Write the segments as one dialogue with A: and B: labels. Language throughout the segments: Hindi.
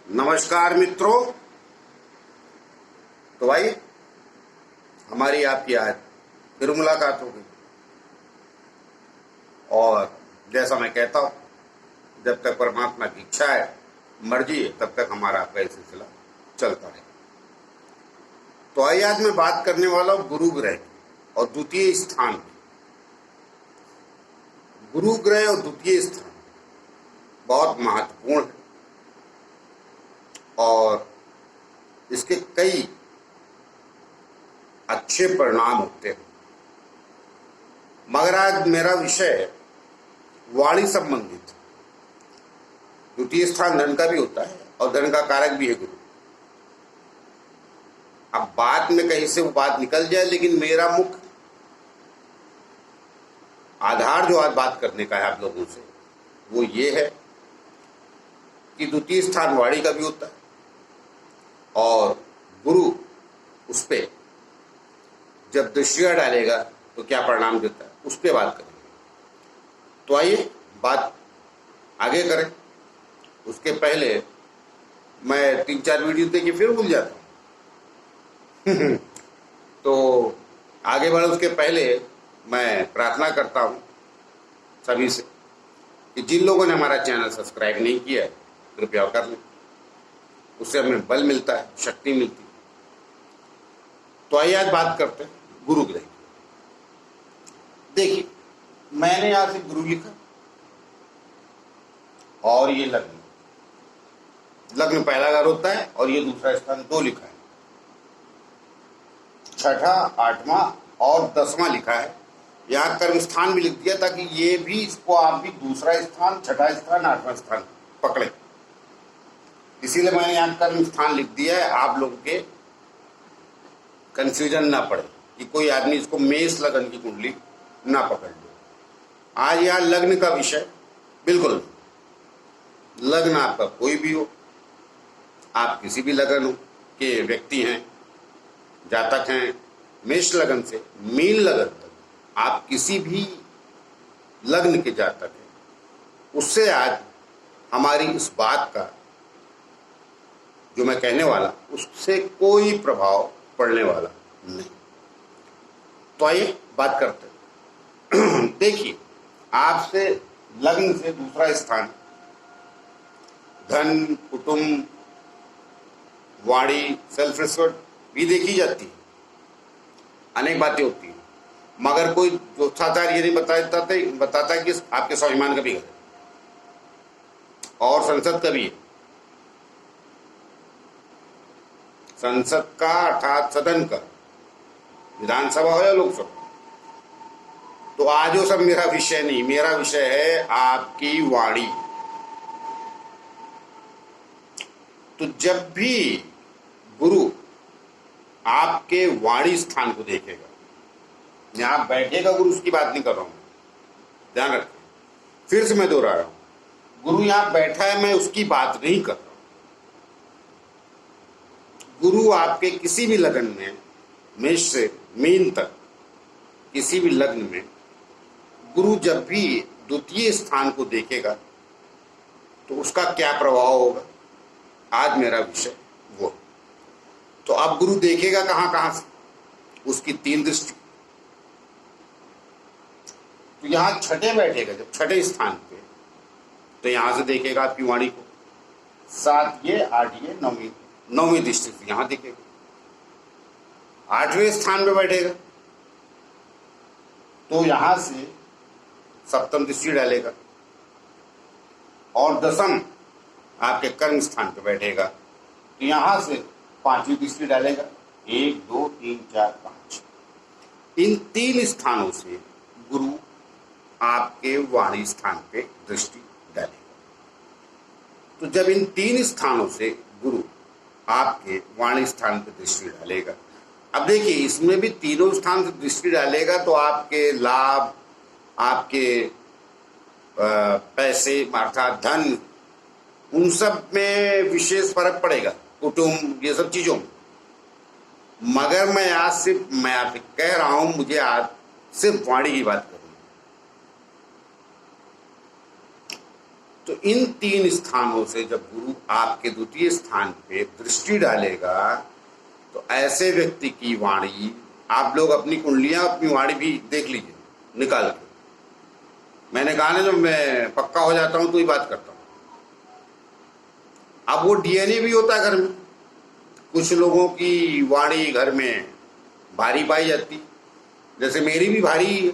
A: नमस्कार मित्रों। तो भाई हमारी आपकी आज फिर मुलाकात हो गई और जैसा मैं कहता हूँ, जब तक परमात्मा की इच्छा है, मर्जी है, तब तक हमारा आपका सिलसिला चलता रहे। तो आइए आज मैं बात करने वाला हूँ गुरु ग्रह की और द्वितीय स्थान की। गुरु ग्रह और द्वितीय स्थान बहुत महत्वपूर्ण है और इसके कई अच्छे परिणाम होते हैं। मगर आज मेरा विषय है वाणी संबंधित। द्वितीय स्थान धन का भी होता है और धन का कारक भी है गुरु। अब बात में कहीं से वो बात निकल जाए, लेकिन मेरा मुख्य आधार जो आज बात करने का है आप लोगों से, वो ये है कि द्वितीय स्थान वाणी का भी होता है और गुरु उस पर जब दृष्टियां डालेगा तो क्या परिणाम देता है, उस पर बात करेंगे। तो आइए बात आगे करें। उसके पहले मैं 3-4 वीडियो देखिए फिर भूल जाता हूँ तो आगे बढ़े उसके पहले मैं प्रार्थना करता हूँ सभी से कि जिन लोगों ने हमारा चैनल सब्सक्राइब नहीं किया है, कृपया कर लें। उससे हमें बल मिलता है, शक्ति मिलती है। तो आइए आज बात करते हैं गुरु ग्रह। देखिए, मैंने यहां से गुरु लिखा और ये लग्न पहला घर होता है और ये दूसरा स्थान 2 लिखा है। 6वां, 8वां और 10वां लिखा है। यहाँ कर्म स्थान भी लिख दिया ताकि ये भी, इसको आप भी दूसरा स्थान, 6वां स्थान, 8वां स्थान पकड़े। इसीलिए मैंने यहाँ कर्म स्थान लिख दिया है, आप लोगों के कंफ्यूजन ना पड़े कि कोई आदमी इसको मेष लगन की कुंडली ना पकड़ ले। आज यहाँ लग्न का विषय बिल्कुल, लग्न आपका कोई भी हो, आप किसी भी लगन के व्यक्ति हैं, जातक हैं, मेष लगन से मीन लगन तक आप किसी भी लग्न के जातक हैं, उससे आज हमारी इस बात का जो मैं कहने वाला, उससे कोई प्रभाव पड़ने वाला नहीं। तो आइए बात करते हैं देखिए, आपसे लग्न से दूसरा स्थान धन, कुटुंब, वाणी, सेल्फ रिस्पेक्ट भी देखी जाती है। अनेक बातें होती हैं, मगर कोई ज्योतिषाचार्य ये नहीं बताता कि आपके स्वाभिमान का भी घर है और संसद का भी है। संसद का अर्थात सदन का, विधानसभा हो या लोकसभा। तो आज वो सब मेरा विषय नहीं, मेरा विषय है आपकी वाणी। तो जब भी गुरु आपके वाणी स्थान को देखेगा, यहां बैठेगा गुरु, उसकी बात नहीं कर रहा हूं, ध्यान रखें। फिर से मैं दोहरा रहा हूं, गुरु यहां बैठा है, मैं उसकी बात नहीं कर रहा हूं। गुरु आपके किसी भी लग्न में, मेष से मीन तक किसी भी लग्न में, गुरु जब भी द्वितीय स्थान को देखेगा तो उसका क्या प्रभाव होगा, आज मेरा विषय वो। तो अब गुरु देखेगा कहां कहां से, उसकी 3 दृष्टि। तो यहां 6ठे बैठेगा, जब 6ठे स्थान पे, तो यहां से देखेगा आपकी वाणी को। 7 ये, 8 ये, 9वीं दृष्टि से यहां देखेगा। 8वें स्थान पे बैठेगा तो यहां से सप्तम दृष्टि डालेगा और 10म आपके कर्म स्थान पे बैठेगा तो यहां से 5वीं दृष्टि डालेगा। 1, 2, 3, 4, 5 इन 3 स्थानों से गुरु आपके वाणी स्थान पे दृष्टि डालेगा। तो जब इन 3 स्थानों से गुरु आपके वाणी स्थान पे दृष्टि डालेगा, अब देखिए इसमें भी तीनों स्थान से दृष्टि डालेगा तो आपके लाभ, आपके पैसे अर्थात धन, उन सब में विशेष फर्क पड़ेगा, कुटुंब, ये सब चीजों में। मगर मैं आपसे कह रहा हूं, मुझे आज सिर्फ वाणी की बात करनी। तो इन 3 स्थानों से जब गुरु आपके द्वितीय स्थान पे दृष्टि डालेगा तो ऐसे व्यक्ति की वाणी, आप लोग अपनी कुंडलियां, अपनी वाणी भी देख लीजिए निकाल के। मैंने कहा ना, जब मैं पक्का हो जाता हूं तो ही बात करता हूं। अब वो डीएनए भी होता है घर में। कुछ लोगों की वाणी घर में भारी पाई जाती, जैसे मेरी भी भारी है,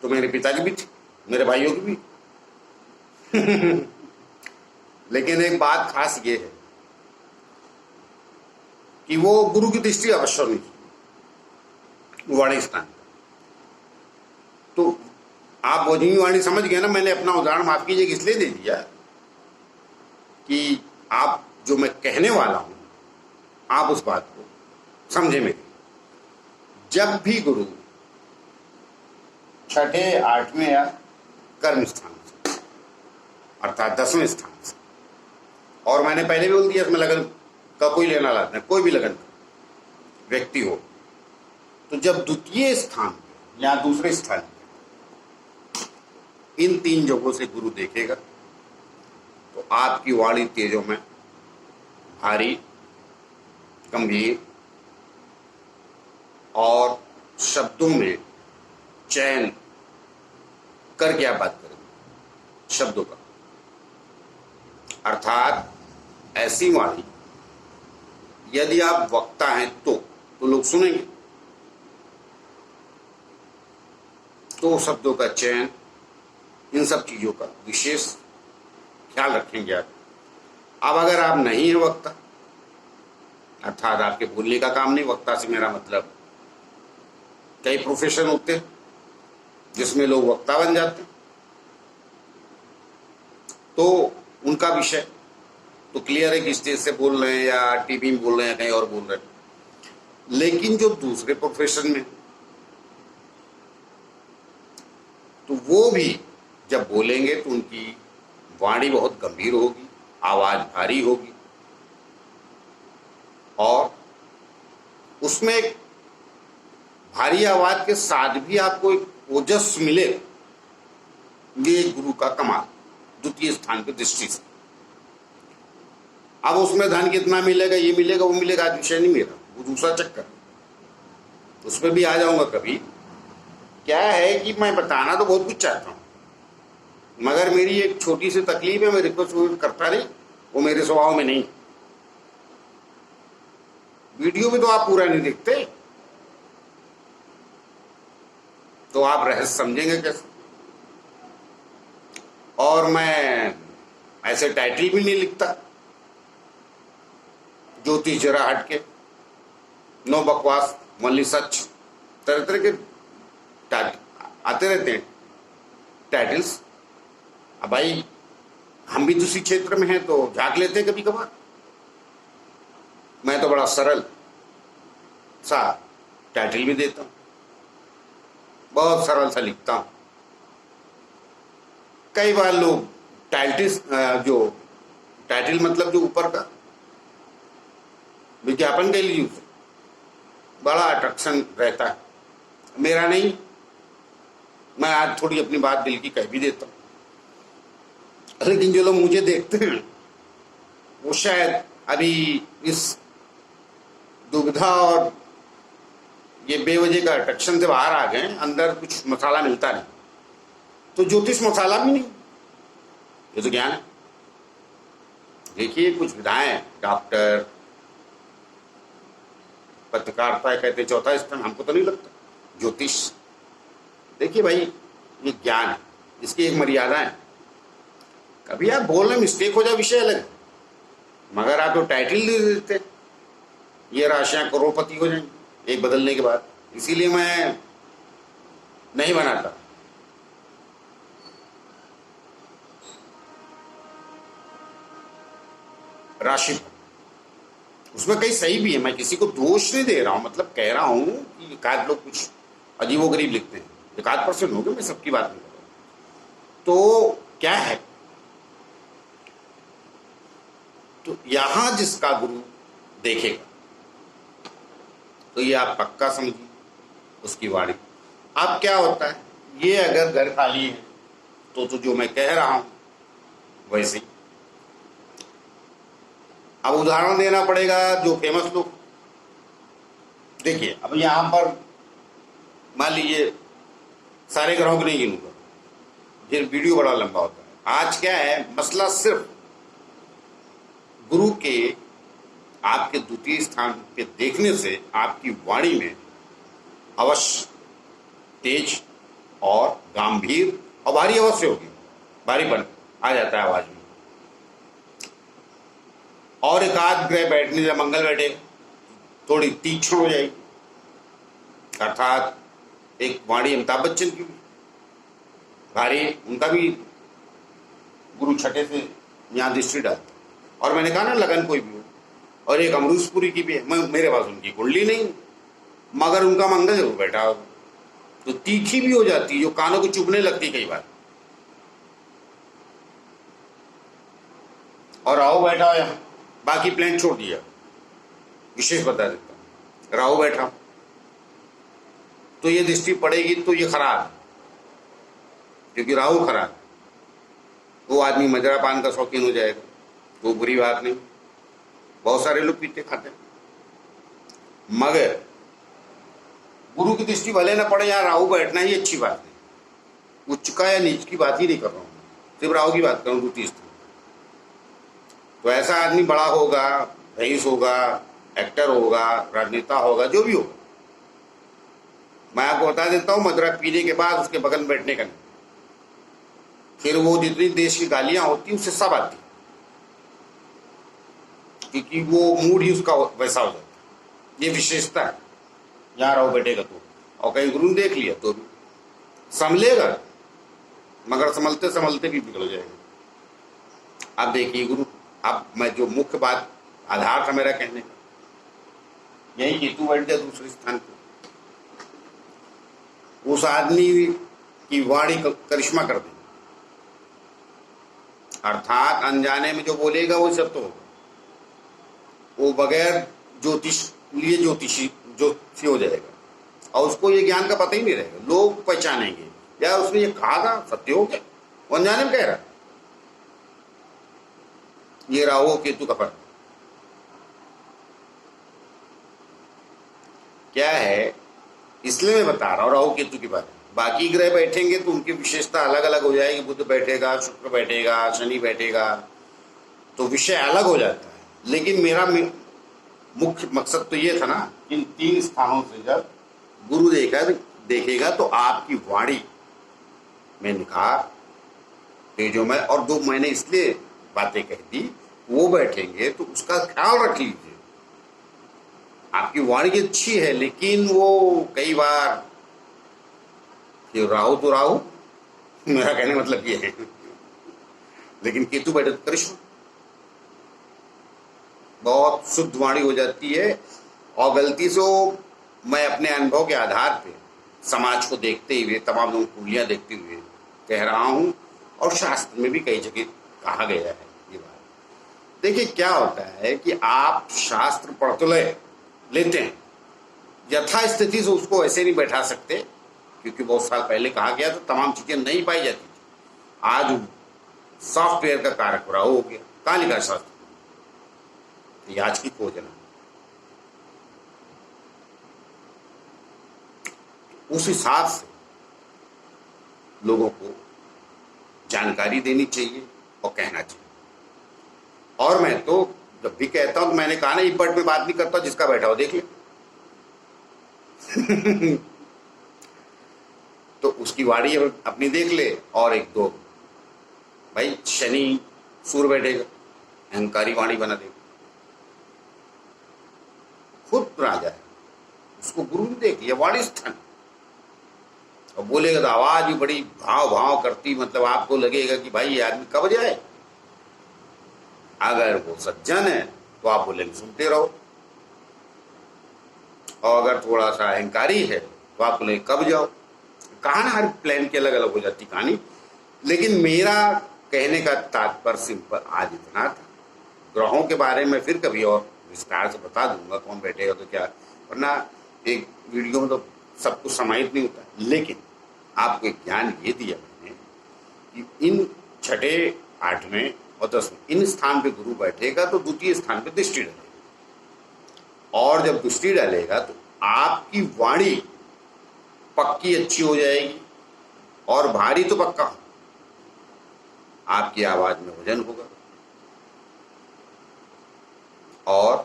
A: तो मेरे पिता की भी थी, मेरे भाइयों की भी। लेकिन एक बात खास ये है कि वो गुरु की दृष्टि अवश्य नहीं थी वाणी स्थान। तो आप बोझी वाणी समझ गए ना। मैंने अपना उदाहरण, माफ कीजिए, इसलिए दे दिया कि आप जो मैं कहने वाला हूं आप उस बात को समझे मेरी। जब भी गुरु छठे, आठवें या कर्म स्थान से, अर्थात 10वें स्थान से, और मैंने पहले भी बोल दिया इसमें लगन का कोई लेना लाना है, कोई भी लगन का व्यक्ति हो, तो जब द्वितीय स्थान या दूसरे स्थान इन 3 जगहों से गुरु देखेगा तो आपकी वाणी तेजों में भारी, गंभीर और शब्दों में चयन करके आप बात करेंगे शब्दों का। अर्थात ऐसी वाणी, यदि आप वक्ता हैं तो लोग सुनेंगे, तो शब्दों का चयन, इन सब चीजों का विशेष ख्याल रखेंगे आप। अब अगर आप नहीं है वक्ता, अर्थात आपके बोलने का काम नहीं, वक्ता से मेरा मतलब कई प्रोफेशन होते हैं जिसमें लोग वक्ता बन जाते हैं, तो उनका विषय तो क्लियर है कि स्टेज से बोल रहे हैं या टीवी में बोल रहे हैं, कहीं और बोल रहे हैं। लेकिन जो दूसरे प्रोफेशन में, तो वो भी जब बोलेंगे तो उनकी वाणी बहुत गंभीर होगी, आवाज भारी होगी, और उसमें एक भारी आवाज के साथ भी आपको एक ओजस्वी मिलेगा। ये गुरु का कमाल द्वितीय स्थान की दृष्टि से। अब उसमें धन कितना मिलेगा, ये मिलेगा, वो मिलेगा, आज विषय नहीं मेरा, वो दूसरा चक्कर, उसमें भी आ जाऊंगा कभी। क्या है कि मैं बताना तो बहुत कुछ चाहता हूं, मगर मेरी एक छोटी सी तकलीफ है, मैं रिक्वेस्ट करता नहीं, वो मेरे स्वभाव में नहीं। वीडियो में तो आप पूरा नहीं देखते, तो आप रहस्य समझेंगे कैसे। और मैं ऐसे टाइटल भी नहीं लिखता ज्योतिष जरा हट के, नो बकवास, ओनली सच, तरह तरह के आते रहते हैं टाइटल्स। अब भाई हम भी दूसरी क्षेत्र में हैं तो झांक लेते हैं कभी कभार। मैं तो बड़ा सरल सा टाइटल भी देता हूं, बहुत सरल सा लिखता हूं। कई बार लोग जो टाइटल मतलब जो ऊपर का विज्ञापन कह लीजिए, उसे बड़ा अट्रैक्शन रहता है, मेरा नहीं। मैं आज थोड़ी अपनी बात दिल की कह भी देता हूं, लेकिन जो लोग मुझे देखते हैं वो शायद अभी इस दुविधा और ये बेवजह का अट्रैक्शन से बाहर आ गए, अंदर कुछ मसाला मिलता नहीं। तो ज्योतिष मसाला भी नहीं, ये तो ज्ञान है। देखिए कुछ विधाएं, डॉक्टर, पत्रकारिता कहते चौथा स्थान, हमको तो नहीं लगता ज्योतिष। देखिए भाई, ये ज्ञान है, इसकी एक मर्यादा है। कभी आप बोल रहे मिस्टेक हो जाए विषय अलग, मगर आप तो टाइटल दे देते, ये राशियां करोड़पति हो जाएंगे एक बदलने के बाद। इसीलिए मैं नहीं बनाता। राशि उसमें कई सही भी है, मैं किसी को दोष नहीं दे रहा हूं, मतलब कह रहा हूं कि एकाध लोग कुछ अजीबोगरीब लिखते हैं, 1% हो गए, मैं सबकी बात नहीं कर रहा हूं। तो क्या है, तो यहां जिसका गुरु देखेगा तो ये आप पक्का समझिए उसकी वाणी। अब क्या होता है, ये अगर घर खाली है तो जो मैं कह रहा हूं वैसे ही। अब उदाहरण देना पड़ेगा जो फेमस लोग। देखिए अब यहां पर मान लीजिए सारे ग्रहों को नहीं गिनूंगा, फिर वीडियो बड़ा लंबा होता है। आज क्या है मसला, सिर्फ गुरु के आपके द्वितीय स्थान पे देखने से आपकी वाणी में अवश्य तेज और गंभीर और भारी अवश्य होगी, भारीपन आ जाता है आवाज में। और एक आध ग्रह बैठने से, मंगल बैठे थोड़ी तीक्ष्ण हो जाएगी, अर्थात एक वाणी अमिताभ बच्चन की भी भारी, उनका भी गुरु छठे से यहाँ दृष्टि डालता। और मैंने कहा ना लगन कोई भी हो, और एक अमरूजपुरी की भी है, मेरे पास उनकी कुंडली नहीं, मगर उनका मंगल जरूर बैठा हो, तो तीखी भी हो जाती है, जो कानों को चुभने लगती कई बार। और राहु बैठा हो यहाँ, बाकी प्लान छोड़ दिया, विशेष बता देता हूं, राहु बैठा तो ये दृष्टि पड़ेगी तो ये खराब है, क्योंकि राहु खराब, वो आदमी मजरा पान का शौकीन हो जाएगा, वो बुरी बात नहीं, बहुत सारे लोग पीते खाते हैं। मगर गुरु की दृष्टि भले ना पड़े, यहाँ राहु बैठना ही अच्छी बात है। उच्च का या नीच की बात ही नहीं कर रहा हूं, सिर्फ राहु की बात कर रहा हूं द्वितीय स्थान। तो ऐसा आदमी बड़ा होगा, रईस होगा, एक्टर होगा, राजनेता होगा, जो भी होगा, मैं आपको बता देता हूं मदरा पीने के बाद उसके बगल में बैठने का नहीं, फिर वो जितनी देश की गालियां होती उससे सब आती, क्योंकि वो मूड ही उसका वैसा हो जाता है। ये विशेषता है, यहाँ रहो बैठेगा तो, और कहीं गुरु ने देख लिया तो भी संभलेगा, मगर संभलते संभलते भी बिगड़ जाएगा। अब देखिए गुरु, अब मैं जो मुख्य बात आधार था मेरा कहने का, यही केतु बैठ जाए दूसरे स्थान पर, उस आदमी की वाणी करिश्मा कर दे, अर्थात अनजाने में जो बोलेगा वो सब तो होगा, वो बगैर ज्योतिषी हो जाएगा, और उसको ये ज्ञान का पता ही नहीं रहेगा। लोग पहचानेंगे यार उसने ये कहा था, सत्य हो गया, वो अनजाने में कह रहा। ये राहु केतु का फर्क क्या है, इसलिए मैं बता रहा हूं राहु केतु की बात। बाकी ग्रह बैठेंगे तो उनकी विशेषता अलग अलग हो जाएगी, बुध बैठेगा, शुक्र बैठेगा, शनि बैठेगा, तो विषय अलग हो जाता है। लेकिन मेरा मुख्य मकसद तो ये था ना, इन तीन स्थानों से जब गुरु देखेगा तो आपकी वाणी में निखार, तेजोमय, और दो मैंने इसलिए बातें कह दी, वो बैठेंगे तो उसका ख्याल रख लीजिए। आपकी वाणी अच्छी है, लेकिन वो कई बार ये राहु तो राहु, मेरा कहने का मतलब ये है, लेकिन केतु बैठे तो करिश्मा, बहुत शुद्ध वाणी हो जाती है। और गलती से मैं अपने अनुभव के आधार पे समाज को देखते हुए, तमाम लोगों कुंडलियां देखते हुए कह रहा हूं, और शास्त्र में भी कई जगह कहा गया है ये बात। देखिए क्या होता है कि आप शास्त्र पढ़ तो लेते हैं, यथा स्थिति से उसको ऐसे नहीं बैठा सकते, क्योंकि बहुत साल पहले कहा गया तो तमाम चीजें नहीं पाई जाती थी। आज सॉफ्टवेयर का कारक राहु हो गया, कहाँ लिखा शास्त्र, ये आज की खोज है ना। उस हिसाब से लोगों को जानकारी देनी चाहिए और कहना चाहिए। और मैं तो जब भी कहता हूं तो मैंने कहा ना, इपट में बात नहीं करता, जिसका बैठा हो देख ले तो उसकी वाणी अपनी देख ले, और एक दो भाई शनि सूर बैठेगा, अहंकारी वाणी बना देगा, खुद राजा है, उसको गुरु ने देख लिया वाणी स्थान, और बोलेगा तो आवाज भी बड़ी भाव भाव करती, मतलब आपको लगेगा कि भाई ये आदमी कब जाए। अगर वो सज्जन है तो आप बोलेंगे सुनते रहो, और अगर थोड़ा सा अहंकारी है तो आप बोलेंगे कब जाओ। कहा ना, हर प्लान की अलग अलग हो जाती कहानी। लेकिन मेरा कहने का तात्पर्य सिंपल आज इतना था। ग्रहों के बारे में फिर कभी और विस्तार से बता दूंगा, कौन बैठेगा तो क्या, वरना एक वीडियो में तो सब कुछ समाहित नहीं होता। लेकिन आपको एक ज्ञान ये दिया मैंने कि इन छठे 8वें और 10वें, इन स्थान पे गुरु बैठेगा तो द्वितीय स्थान पे दृष्टि डालेगा, और जब दृष्टि डालेगा तो आपकी वाणी पक्की अच्छी हो जाएगी, और भारी तो पक्का, आपकी आवाज में वजन होगा, और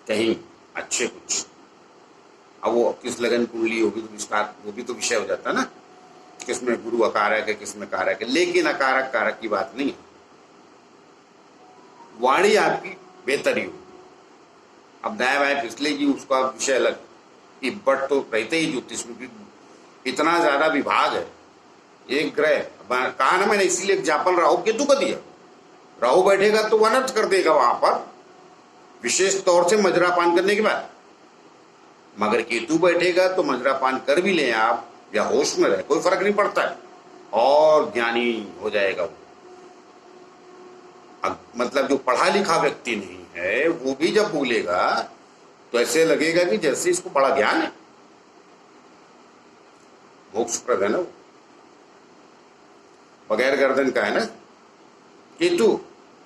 A: कहीं अच्छे कुछ, अब वो किस लगन कुंडली होगी तो विस्तार, वो भी तो विषय हो जाता है ना, किसमें गुरु अकारक है किसमें कारक है, लेकिन अकारक कारक की बात नहीं है, वाणी आपकी बेहतर ही होगी। अब दाएं बाएं फिसलेगी उसका विषय अलग, कि बट तो रहते ही ज्योतिष में इतना ज्यादा विभाग है। एक ग्रह कहा ना मैंने, इसीलिए एग्जाम्पल राहु केतु का दिया, राहु बैठेगा तो अनर्थ कर देगा वहां पर, विशेष तौर से मजरापान करने के बाद, मगर केतु बैठेगा तो मजरापान कर भी लें आप या होश में रहे, कोई फर्क नहीं पड़ता है, और ज्ञानी हो जाएगा वो। मतलब जो पढ़ा लिखा व्यक्ति नहीं है वो भी जब बोलेगा तो ऐसे लगेगा कि जैसे इसको बड़ा ज्ञान है, मोक्षप्रद है ना वो, बगैर गर्दन का है ना केतु,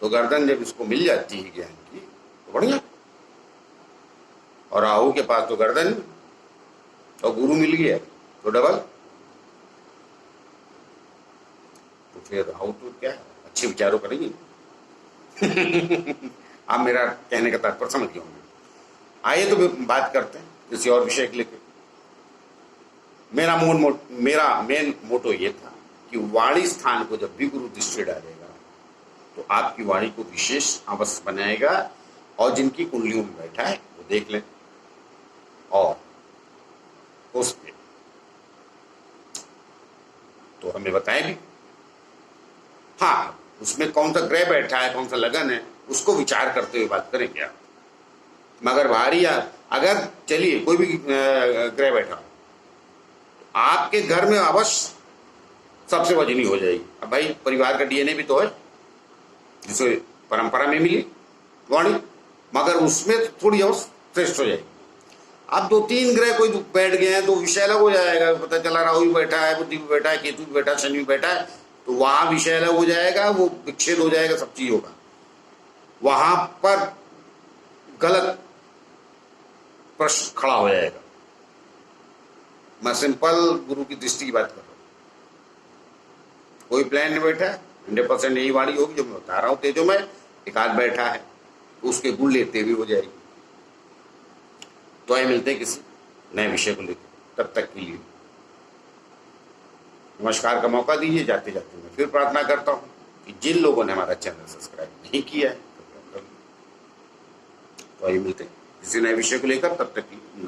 A: तो गर्दन जब इसको मिल जाती है ज्ञान की तो बढ़िया, और राहु के पास तो गर्दन और गुरु मिल गया तो डबल, तो फिर राहु तो क्या है, अच्छे विचारों करेंगे। आप मेरा कहने का तात्पर्य समझ गए होंगे। आइए तो बात करते हैं किसी और विषय के लेकर। मेरा मेन मोटो ये था कि वाणी स्थान को जब भी गुरु दृष्टि डालेगा तो आपकी वाणी को विशेष अवश्य बनाएगा, और जिनकी कुंडलियों में बैठा है वो देख लें, और उस पे तो हमें बताएं भी, हाँ उसमें कौन सा ग्रह बैठा है कौन सा लगन है उसको विचार करते हुए बात करेंगे आप। मगर भारी अगर चलिए कोई भी ग्रह बैठा तो आपके घर में अवश्य सबसे वजनी हो जाएगी। अब भाई परिवार का डीएनए भी तो है जिसे परंपरा में मिली वाणी, मगर उसमें थोड़ी और श्रेष्ठ हो जाएगी। अब 2-3 ग्रह कोई बैठ गए हैं तो विषय अलग हो जाएगा, पता चला राहु भी बैठा है, बुद्धि भी बैठा है, केतु भी बैठा है, शनि भी बैठा है, तो वहां विषय अलग हो जाएगा, वो विच्छेद हो जाएगा सब चीजों का, वहां पर गलत प्रश्न खड़ा हो जाएगा। मैं सिंपल गुरु की दृष्टि की बात कर रहा हूं, कोई प्लान नहीं बैठा है, 100% यही वाणी होगी जो मैं बता रहा हूं। तेजो में एक आध बैठा है उसके गुण लेते भी हो जाएगी। तो आइए मिलते हैं किसी नए विषय को लेकर, तब तक के लिए नमस्कार का मौका दीजिए। जाते जाते मैं फिर प्रार्थना करता हूं कि जिन लोगों ने हमारा चैनल सब्सक्राइब नहीं किया है तो आइए मिलते हैं किसी नए विषय को लेकर, तब तक की